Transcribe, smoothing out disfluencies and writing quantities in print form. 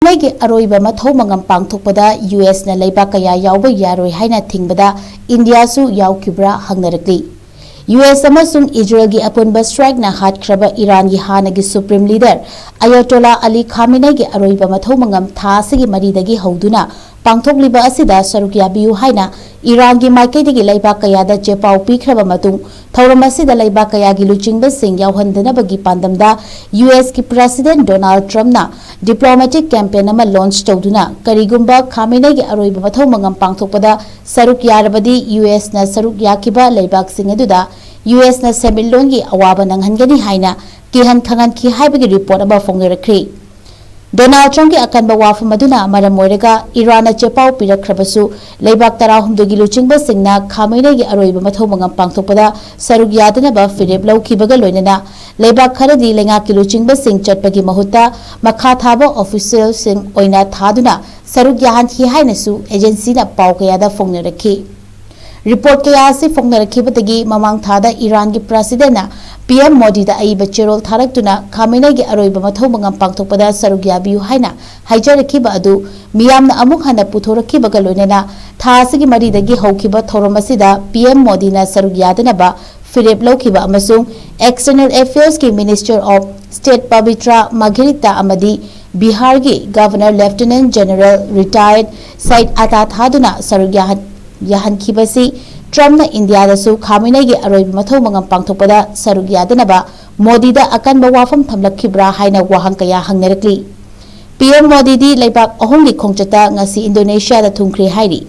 Khamenei Aroiba Mathou Mangam Pangthokpa US na Leibak kaya Yaoba Yaroi Haina Thingbada India su YAOKHIBRA HANGNARAKLI US amasung Israel gi apunba strike na hatkraba Iran gi hana gi Supreme Leader Ayatollah Ali Khamenei gi Aroiba Mathou Mangam tha sigi maridagi hauduna pangthokliba asida sarukya biu haina Iran gi maikedi Leibak kaya da chepau pikraba matung thauram asida Leibak kaya gi luchingba sing yauhandana bagi pandamda US ki President Donald Trump na diplomatic campaign ama launch tawduna karigumba Khamenei gi Aroiba Mathou Mangam Pangthokpada saruk yarabadi US na saruk yakiba Leibak sing aduda US na semilon gi awaba nanghangani haina kihan khangan ki haibagi report aba fongerakri Donald Trump ki akanba wafam aduna maram oirega Iran na chepau pirakrabasu Leibak tarahumdu gi luchingba singna Khamenei gi Aroiba Mathou Mangam Pangthokpada saruk yadana ba firep laukibaga loinana Leibak kharadi lenga ki luchingba sing chatpagi mahutta makha thaba official sing oina thaduna saruk yahan hi hainasu agency na pau kayada fongnarakhi report kaya se fongnarakhibatagi mamang thada Iran gi president na PM Modi da ai bachirol tharaktuna Khamenei gi Aroiba Mathou Mangam Pangthokpada saruk yabiu haina haijarakhiba adu miyamna amuk hana puthorakhibaga loinana thasigi maridagi hokhiba thorom asida PM Modi na saruk yadana ba firep laukiba amasung External Affairs ki Minister of State Pavitra Magirita amadi Bihar gi Governor Lieutenant General Retired Said Ata thaduna saruk yahan khibasi Trump na India da su Khamenei gi Aroiba Mathou Mangam Pangthokpada saruk yadanaba Modi da akanba wafam thamlakhibra haina wahang kaya hangnarakli PM Modi di Leibak ahong gi khongchata ngasi Indonesia da thumkhri hairi